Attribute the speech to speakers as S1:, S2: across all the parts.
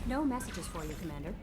S1: No messages for you, Commander.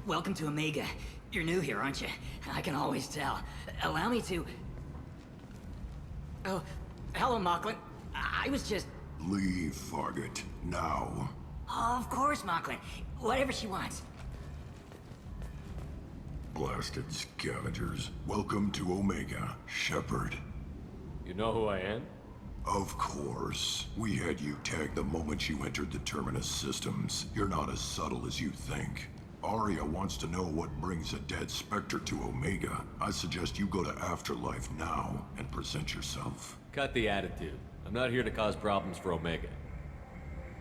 S2: Welcome to Omega. You're new here, aren't you? I can always tell. Allow me to... Oh, hello, Mocklin. I was just...
S3: Leave, Fargate. Now.
S2: Oh, of course, Mocklin. Whatever she wants.
S3: Blasted scavengers. Welcome to Omega, Shepard.
S4: You know who I am?
S3: Of course. We had you tagged the moment you entered the Terminus systems. You're not as subtle as you think. Aria wants to know what brings a dead Spectre to Omega. I suggest you go to Afterlife now and present yourself.
S4: Cut the attitude. I'm not here to cause problems for Omega.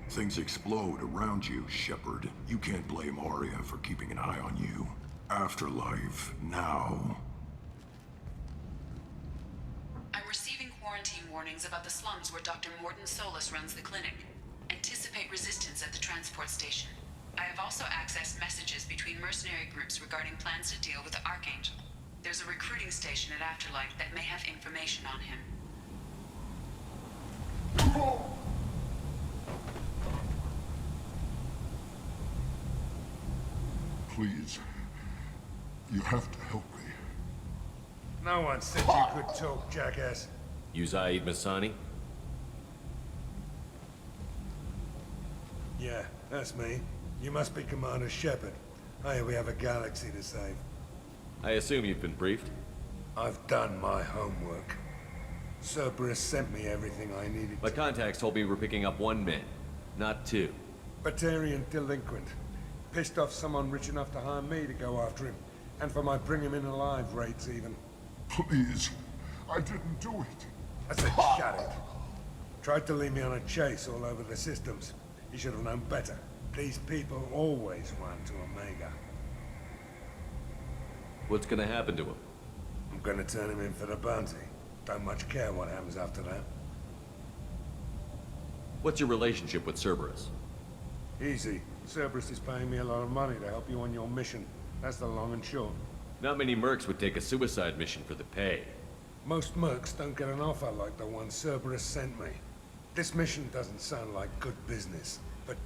S3: Things explode around you, Shepard. You can't blame Aria for keeping an eye on you. Afterlife, now.
S5: I'm receiving quarantine warnings about the slums where Dr. Mordin Solus runs the clinic. Anticipate resistance at the transport station. I have also accessed messages between mercenary groups regarding plans to deal with the Archangel. There's a recruiting station at Afterlife that may have information on him.
S3: Please. You have to help me.
S6: No one said you could talk, jackass.
S4: You Zaid Masani?
S6: Yeah, that's me. You must be Commander Shepard. Hey, we have a galaxy to save.
S4: I assume you've been briefed?
S6: I've done my homework. Cerberus sent me everything I needed.
S4: My contacts told me we're picking up one man, not two.
S6: Batarian delinquent. Pissed off someone rich enough to hire me to go after him. And for my bring him in alive rates even.
S3: Please. I didn't do it.
S6: I said shut it. Tried to lead me on a chase all over the systems. He should have known better. These people always run to Omega.
S4: What's gonna happen to him?
S6: I'm gonna turn him in for the bounty. Don't much care what happens after that.
S4: What's your relationship with Cerberus?
S6: Easy. Cerberus is paying me a lot of money to help you on your mission. That's the long and short.
S4: Not many mercs would take a suicide mission for the pay.
S6: Most mercs don't get an offer like the one Cerberus sent me. This mission doesn't sound like good business, but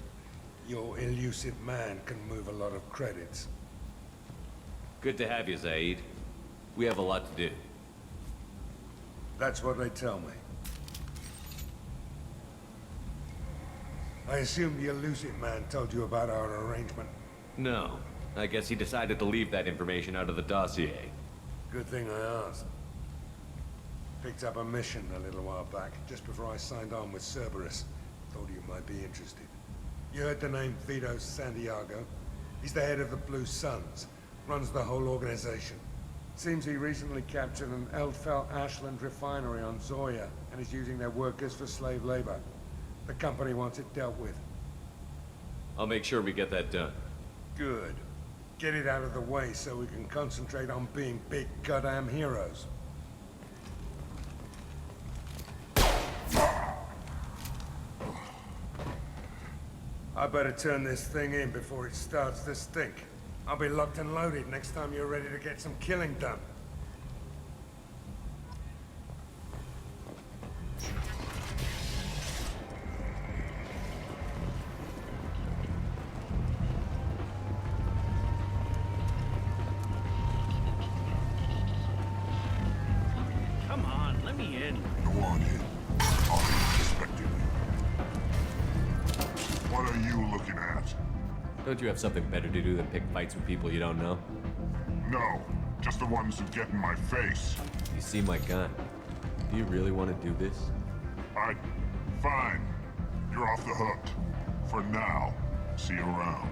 S6: your elusive man can move a lot of credits.
S4: Good to have you, Zaid. We have a lot to do.
S6: That's what they tell me. I assume the elusive man told you about our arrangement.
S4: No. I guess he decided to leave that information out of the dossier.
S6: Good thing I asked. Picked up a mission a little while back, just before I signed on with Cerberus. Thought you might be interested. You heard the name Vito Santiago? He's the head of the Blue Suns. Runs the whole organization. Seems he recently captured an Eldfell Ashland refinery on Zoya and is using their workers for slave labor. The company wants it dealt with.
S4: I'll make sure we get that done.
S6: Good. Get it out of the way so we can concentrate on being big goddamn heroes. I better turn this thing in before it starts to stink. I'll be locked and loaded next time you're ready to get some killing done.
S1: Come on, let me in.
S3: Go on in. I'll be expecting you. What are you looking at?
S4: Don't you have something better to do than pick fights with people you don't know?
S3: No, just the ones who get in my face.
S4: You see my gun. Do you really want to do this?
S3: Fine. You're off the hook. For now. See you around.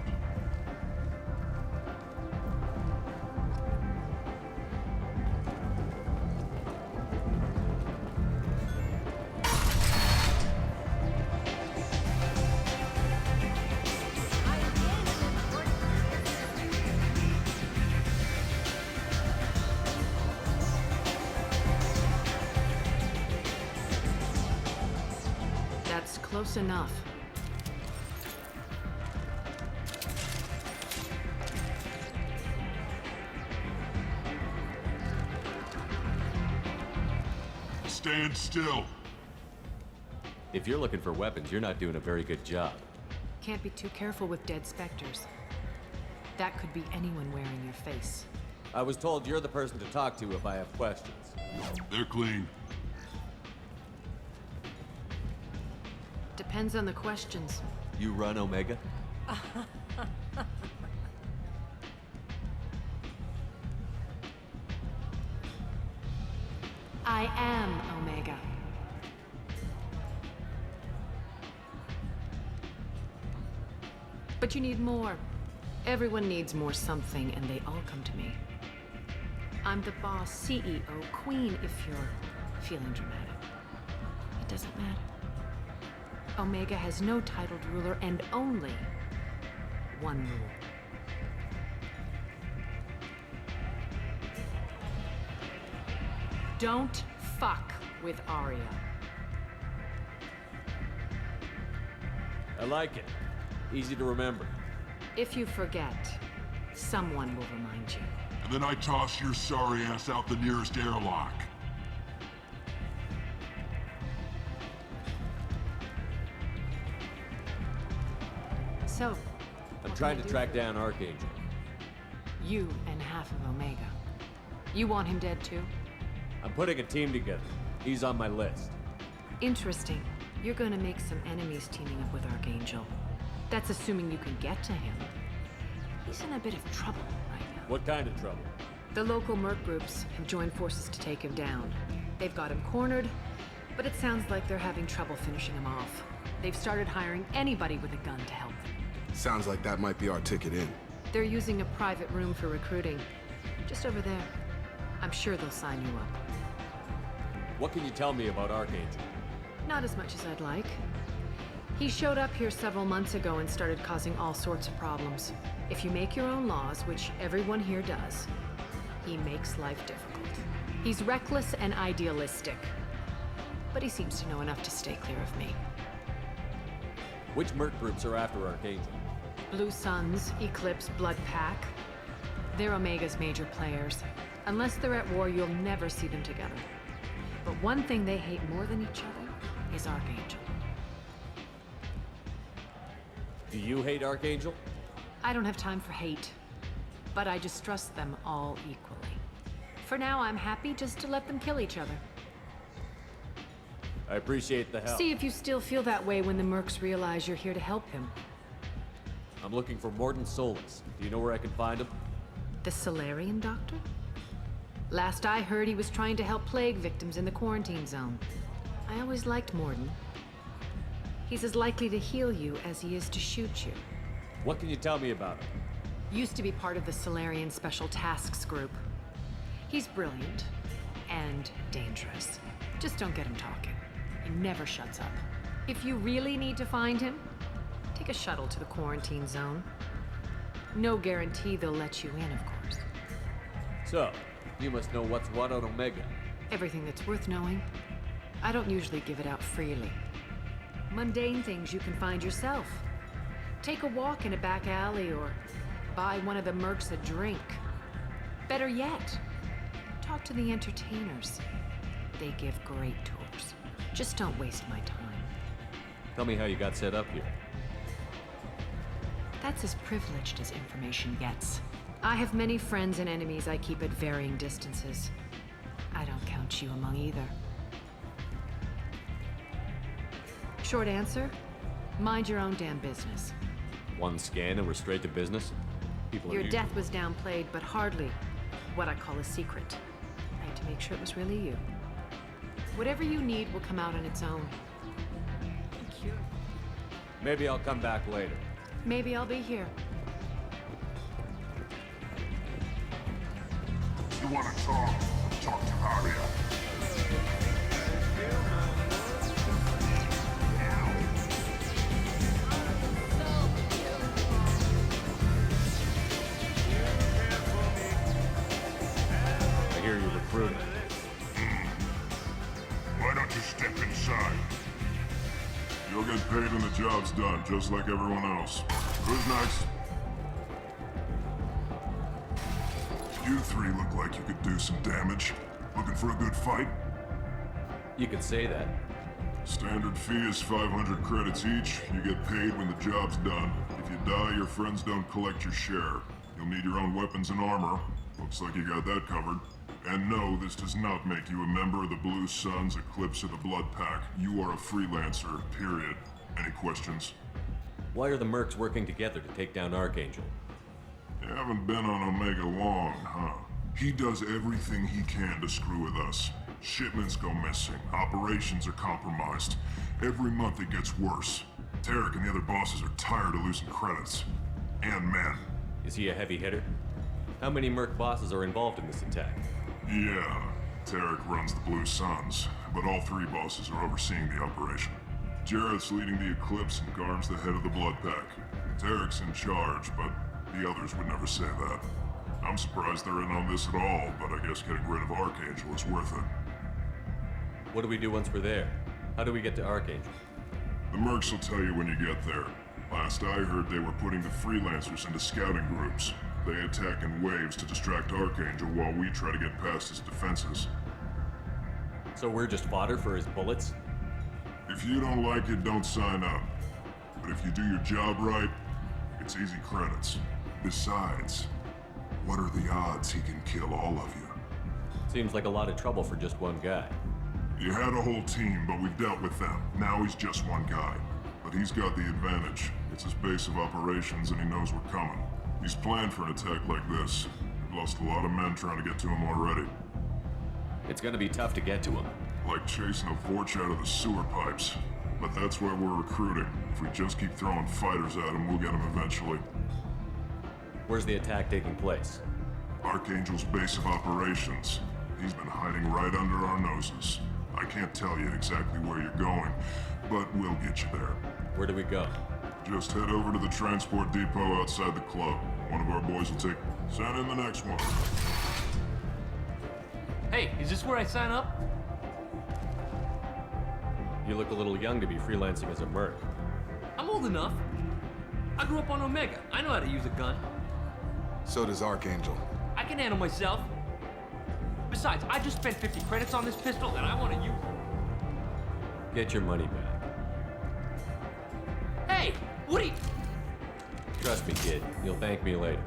S7: That's close enough.
S3: Stand still.
S4: If you're looking for weapons, you're not doing a very good job.
S7: Can't be too careful with dead specters. That could be anyone wearing your face.
S4: I was told you're the person to talk to if I have questions.
S3: They're clean.
S7: Depends on the questions.
S4: You run Omega?
S7: I am Omega. But you need more. Everyone needs more something, and they all come to me. I'm the boss, CEO, queen, if you're feeling dramatic. It doesn't matter. Omega has no titled ruler and only one rule. Don't fuck with Arya.
S4: I like it. Easy to remember.
S7: If you forget, someone will remind you.
S3: And then I toss your sorry ass out the nearest airlock.
S7: So,
S4: I'm
S7: what
S4: trying
S7: can I
S4: to
S7: do
S4: track
S7: for you?
S4: down Archangel.
S7: You and half of Omega. You want him dead too?
S4: I'm putting a team together. He's on my list.
S7: Interesting. You're gonna make some enemies teaming up with Archangel. That's assuming you can get to him. He's in a bit of trouble right now.
S4: What kind of trouble?
S7: The local merc groups have joined forces to take him down. They've got him cornered, but it sounds like they're having trouble finishing him off. They've started hiring anybody with a gun to help them.
S8: Sounds like that might be our ticket in.
S7: They're using a private room for recruiting. Just over there. I'm sure they'll sign you up.
S4: What can you tell me about Archangel?
S7: Not as much as I'd like. He showed up here several months ago and started causing all sorts of problems. If you make your own laws, which everyone here does, he makes life difficult. He's reckless and idealistic. But he seems to know enough to stay clear of me.
S4: Which merc groups are after Archangel?
S7: Blue Suns, Eclipse, Blood Pack. They're Omega's major players. Unless they're at war, you'll never see them together. But one thing they hate more than each other is Archangel.
S4: Do you hate Archangel?
S7: I don't have time for hate, but I distrust them all equally. For now, I'm happy just to let them kill each other.
S4: I appreciate the help.
S7: See if you still feel that way when the mercs realize you're here to help him.
S4: I'm looking for Mordin Solus. Do you know where I can find him?
S7: The Solarian doctor? Last I heard, he was trying to help plague victims in the quarantine zone. I always liked Mordin. He's as likely to heal you as he is to shoot you.
S4: What can you tell me about him?
S7: Used to be part of the Solarian Special Tasks Group. He's brilliant and dangerous. Just don't get him talking. He never shuts up. If you really need to find him, take a shuttle to the quarantine zone. No guarantee they'll let you in, of course.
S4: So, you must know what's what on Omega.
S7: Everything that's worth knowing. I don't usually give it out freely. Mundane things you can find yourself. Take a walk in a back alley or buy one of the mercs a drink. Better yet, talk to the entertainers. They give great tours. Just don't waste my time.
S4: Tell me how you got set up here.
S7: That's as privileged as information gets. I have many friends and enemies I keep at varying distances. I don't count you among either. Short answer, mind your own damn business.
S4: One scan and we're straight to business? People
S7: Your
S4: are
S7: death was downplayed, but hardly what I call a secret. I had to make sure it was really you. Whatever you need will come out on its own. Thank you.
S4: Maybe I'll come back later.
S7: Maybe I'll be here.
S3: You want to talk? Talk to Aria.
S4: I hear you're recruiting.
S3: Why don't you step inside? You'll get paid when the job's done, just like everyone else. Who's next? You three look like you could do some damage. Looking for a good fight?
S4: You could say that.
S3: Standard fee is 500 credits each. You get paid when the job's done. If you die, your friends don't collect your share. You'll need your own weapons and armor. Looks like you got that covered. And no, this does not make you a member of the Blue Suns, Eclipse, or the Blood Pack. You are a freelancer, period. Any questions?
S4: Why are the mercs working together to take down Archangel?
S3: You haven't been on Omega long, huh? He does everything he can to screw with us. Shipments go missing, operations are compromised. Every month it gets worse. Tarek and the other bosses are tired of losing credits. And men.
S4: Is he a heavy hitter? How many merc bosses are involved in this attack?
S3: Yeah, Tarek runs the Blue Suns, but all three bosses are overseeing the operation. Jarrett's leading the Eclipse and Garm's the head of the Blood Pack. Tarek's in charge, but the others would never say that. I'm surprised they're in on this at all, but I guess getting rid of Archangel is worth it.
S4: What do we do once we're there? How do we get to Archangel?
S3: The mercs will tell you when you get there. Last I heard, they were putting the freelancers into scouting groups. They attack in waves to distract Archangel while we try to get past his defenses.
S4: So we're just fodder for his bullets?
S3: If you don't like it, don't sign up. But if you do your job right, it's easy credits. Besides, what are the odds he can kill all of you?
S4: Seems like a lot of trouble for just one guy.
S3: You had a whole team, but we've dealt with them. Now he's just one guy. But he's got the advantage. It's his base of operations and he knows we're coming. He's planned for an attack like this. We've lost a lot of men trying to get to him already.
S4: It's gonna be tough to get to him.
S3: Like chasing a Vorch out of the sewer pipes. But that's why we're recruiting. If we just keep throwing fighters at him, we'll get him eventually.
S4: Where's the attack taking place?
S3: Archangel's base of operations. He's been hiding right under our noses. I can't tell you exactly where you're going, but we'll get you there.
S4: Where do we go?
S3: Just head over to the transport depot outside the club. One of our boys will take... Send in the next one.
S1: Hey, is this where I sign up?
S4: You look a little young to be freelancing as a merc.
S1: I'm old enough. I grew up on Omega. I know how to use a gun.
S8: So does Archangel.
S1: I can handle myself. Besides, I just spent 50 credits on this pistol and I want to use it.
S4: Get your money back.
S1: Hey, Woody!
S4: Trust me, kid. You'll thank me later.